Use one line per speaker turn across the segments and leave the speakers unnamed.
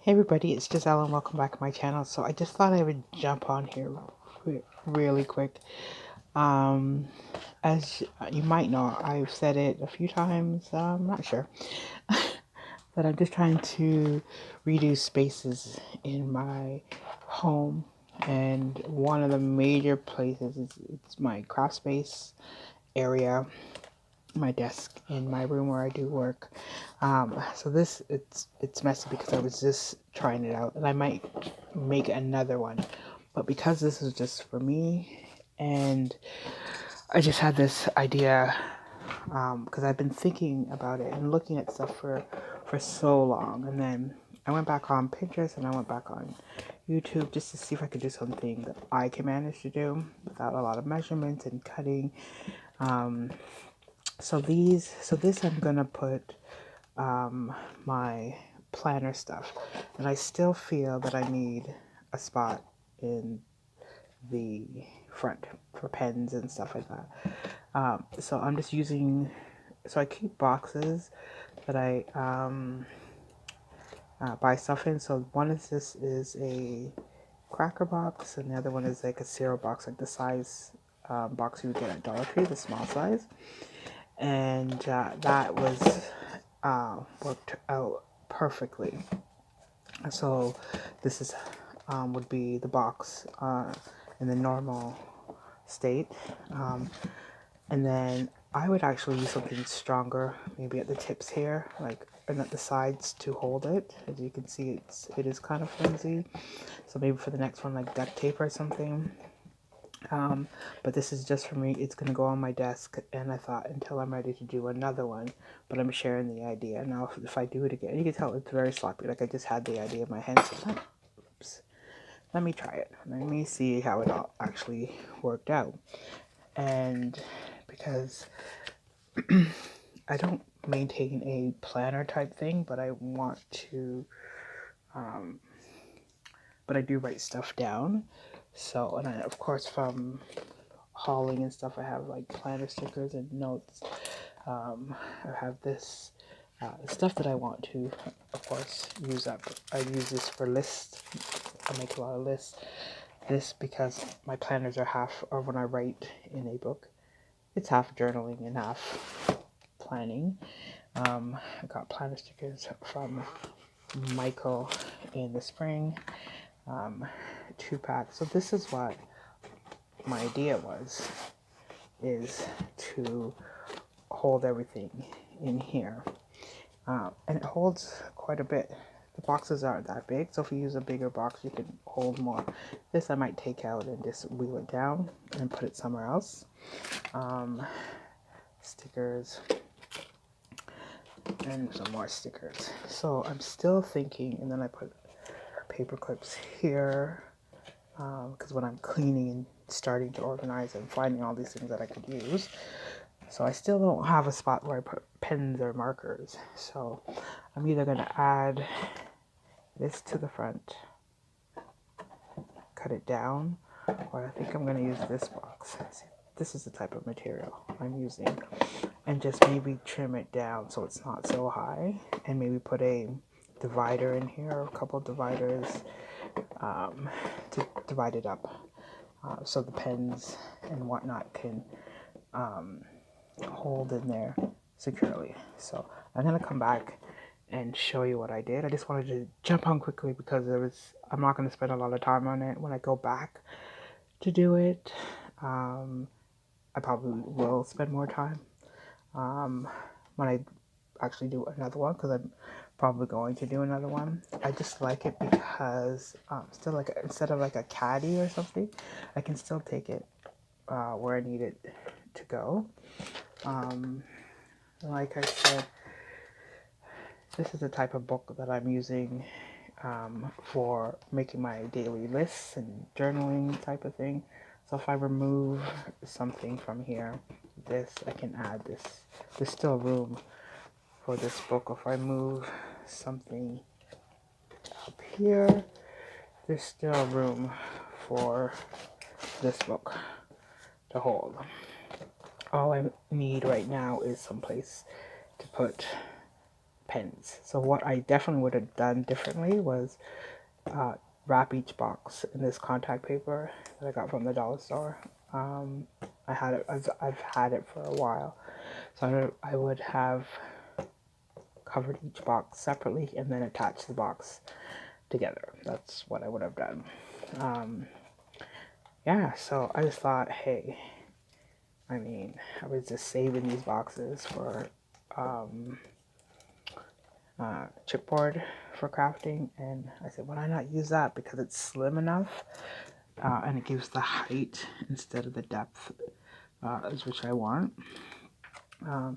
Hey everybody, it's Giselle and welcome back to my channel. So I just thought I would jump on here really quick. Um, as you might know, I've said it a few times, I'm not sure, but I'm just trying to redo spaces in my home. And one of the major places is it's my craft space area, my desk in my room where I do work. So this it's messy because I was just trying it out, and I might make another one, but because this is just for me, and I just had this idea because I've been thinking about it and looking at stuff for so long, and then I went back on Pinterest and I went back on YouTube just to see if I could do something that I can manage to do without a lot of measurements and cutting. Um, so this I'm gonna put my planner stuff, and I still feel that I need a spot in the front for pens and stuff like that. So I'm just using, so I keep boxes that I buy stuff in. So one is this is a cracker box, and the other one is like a cereal box, like the size box you would get at Dollar Tree, the small size. And that was worked out perfectly. So this is would be the box in the normal state, and then I would actually use something stronger, maybe at the tips here, like, and at the sides to hold it. As you can see, it is kind of flimsy. So maybe for the next one, like duct tape or something. But this is just for me. It's going to go on my desk, and I thought until I'm ready to do another one, but I'm sharing the idea. Now, if I do it again, you can tell it's very sloppy. Like I just had the idea in my head. So, oops. Let me try it. Let me see how it all actually worked out. And because I don't maintain a planner type thing, but I want to, but I do write stuff down. So, and I, of course, from hauling and stuff, I have like planner stickers and notes. I have this stuff that I want to, of course, use up. I use this for lists. I make a lot of lists. This because my planners are half, or when I write in a book, it's half journaling and half planning. I got planner stickers from Michael in the spring, 2 packs. So this is what my idea was, is to hold everything in here. And it holds quite a bit. The boxes aren't that big, so if you use a bigger box, you can hold more. This I might take out and just wheel it down and put it somewhere else. Stickers and some more stickers. So I'm still thinking, and then I put paper clips here because when I'm cleaning and starting to organize and finding all these things that I could use. So I still don't have a spot where I put pens or markers. So I'm either going to add this to the front, cut it down, or I think I'm going to use this box. This is the type of material I'm using, and just maybe trim it down so it's not so high, and maybe put a divider in here, or a couple of dividers to divide it up so the pens and whatnot can hold in there securely. So I'm gonna come back and show you what I did. I just wanted to jump on quickly because I'm not going to spend a lot of time on it. When I go back to do it, I probably will spend more time when I actually do another one, because I'm probably going to do another one. I just like it because still, like, instead of like a caddy or something, I can still take it where I need it to go. Like I said, this is the type of book that I'm using for making my daily lists and journaling type of thing. So if I remove something from here, I can add this. There's still room for this book. If I move something up here, there's still room for this book to hold. All I need right now is some place to put pens. So what I definitely would have done differently was wrap each box in this contact paper that I got from the dollar store. I've had it for a while, so I would have covered each box separately and then attached the box together. That's what I would have done. Yeah, so I just thought, hey, I mean, I was just saving these boxes for chipboard for crafting, and I said, why not use that, because it's slim enough and it gives the height instead of the depth, which I want.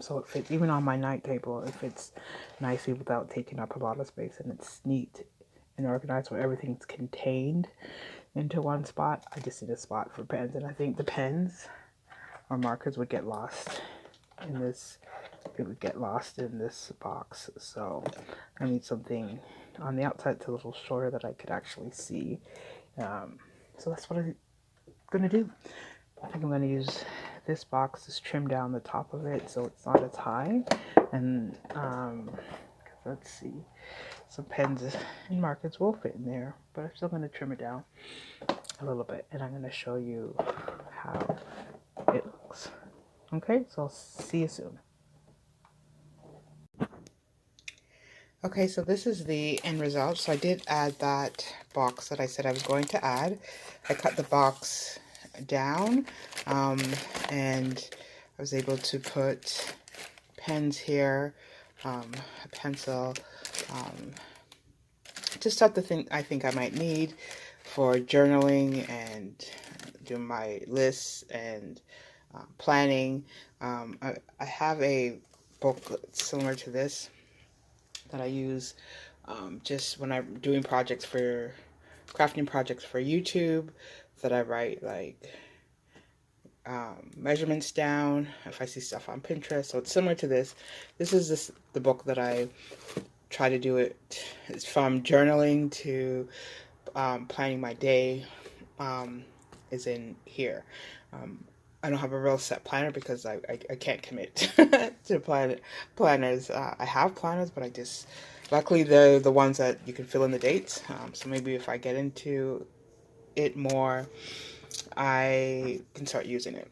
So it fits even on my night table. It fits nicely without taking up a lot of space, and it's neat and organized where everything's contained into one spot. I just need a spot for pens, and I think the pens or markers would get lost in this. It would get lost in this box, so I need something on the outside that's a little shorter that I could actually see. So that's what I'm gonna do. I think I'm gonna use this box, just trim down the top of it so it's not as high, and let's see, some pens and markers will fit in there, but I'm still gonna trim it down a little bit, and I'm gonna show you how it looks. Okay, so I'll see you soon. Okay, so this is the end result. So I did add that box that I said I was going to add. I cut the box down, and I was able to put pens here, a pencil, just stuff I think I might need for journaling and doing my lists and planning. I have a book similar to this that I use just when I'm doing crafting projects for YouTube, that I write like measurements down if I see stuff on Pinterest. So it's similar to this. This is the book that I try to do it. It's from journaling to planning my day, is in here. I don't have a real set planner because I can't commit to planners. I have planners, but luckily they're the ones that you can fill in the dates. So maybe if I get into it more, I can start using it.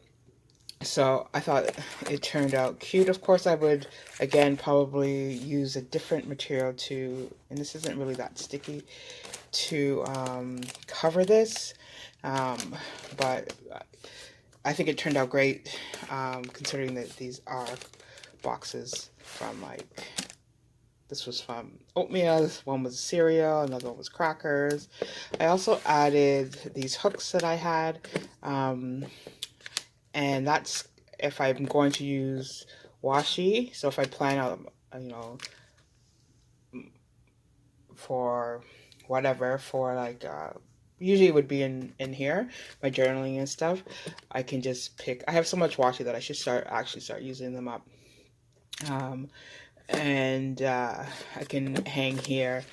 So I thought it turned out cute. Of course, I would, again, probably use a different material and this isn't really that sticky, to cover this. But I think it turned out great, considering that these are boxes from this was from oatmeal, this one was cereal, another one was crackers. I also added these hooks that I had, and that's if I'm going to use washi. So if I plan out, for whatever, for like, usually it would be in here, my journaling and stuff. I can just pick. I have so much washi that I should actually start using them up. And I can hang here,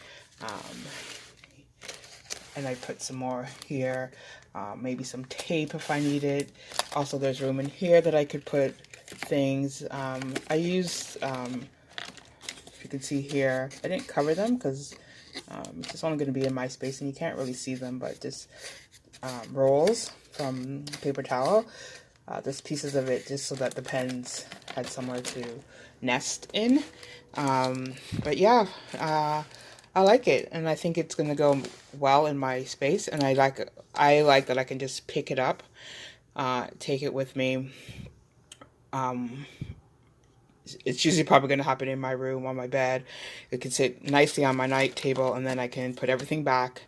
and I put some more here, maybe some tape if I need it. Also, there's room in here that I could put things. I used, if you can see here, I didn't cover them because it's only going to be in my space and you can't really see them, but just rolls from paper towel. There's pieces of it just so that the pens had somewhere to nest in. But yeah, I like it, and I think it's going to go well in my space, and I like that I can just pick it up, take it with me. It's usually probably going to happen in my room, on my bed. It can sit nicely on my night table, and then I can put everything back,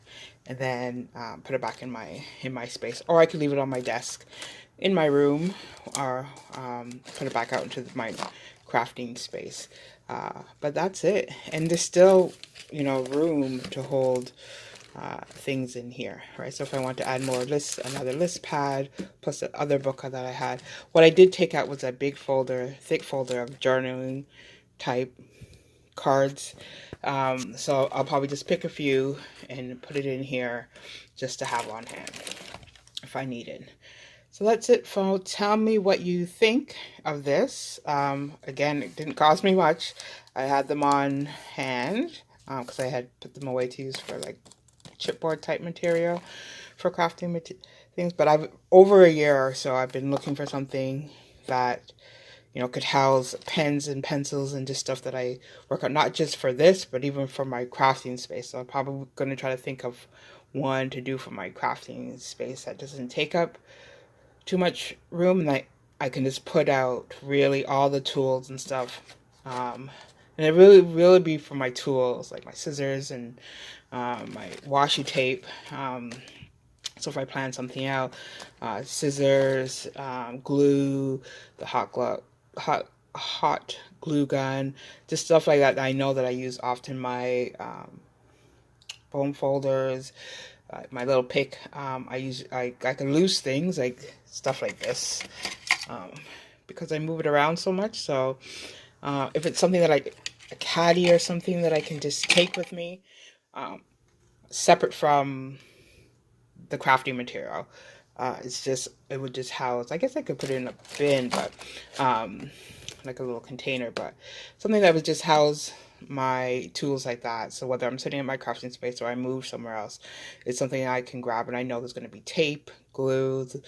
and then put it back in my space. Or I could leave it on my desk in my room, or put it back out into my crafting space. But that's it. And there's still, room to hold things in here, right? So if I want to add more lists, another list pad, plus the other book that I had. What I did take out was a thick folder of journaling type cards. So I'll probably just pick a few and put it in here just to have on hand if I need it. So that's it, folks. Tell me what you think of this. Again, it didn't cost me much. I had them on hand because I had put them away to use for like chipboard type material for crafting things. But I've over a year or so, I've been looking for something that could house pens and pencils and just stuff that I work on, not just for this, but even for my crafting space. So I'm probably going to try to think of one to do for my crafting space that doesn't take up too much room, and I can just put out really all the tools and stuff. And it really be for my tools, like my scissors and my washi tape. So if I plan something out, scissors, glue, the hot glue gun, just stuff like that, I know that I use often. My foam folders, my little pick. I can lose things like stuff like this because I move it around so much. So if it's something that a caddy or something that I can just take with me, separate from the crafting material. It would just house, I guess I could put it in a bin, but like a little container, but something that would just house my tools like that. So whether I'm sitting in my crafting space or I move somewhere else, it's something I can grab, and I know there's going to be tape, glue, the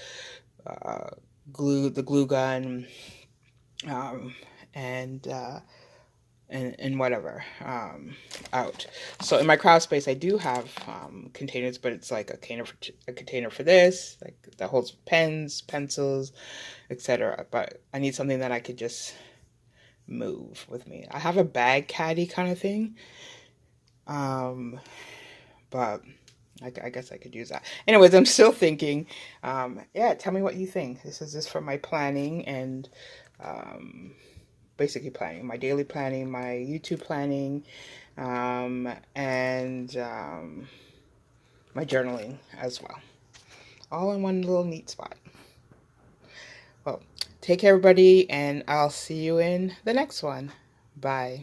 glue gun, and whatever out. So in my craft space, I do have containers, but it's like a container for this, like that holds pens, pencils, etc. But I need something that I could just move with me. I have a bag caddy kind of thing, but I guess I could use that. Anyways, I'm still thinking. Yeah, tell me what you think. This is just for my planning and basically planning, my daily planning, my YouTube planning, and my journaling as well. All in one little neat spot. Well, take care, everybody, and I'll see you in the next one. Bye.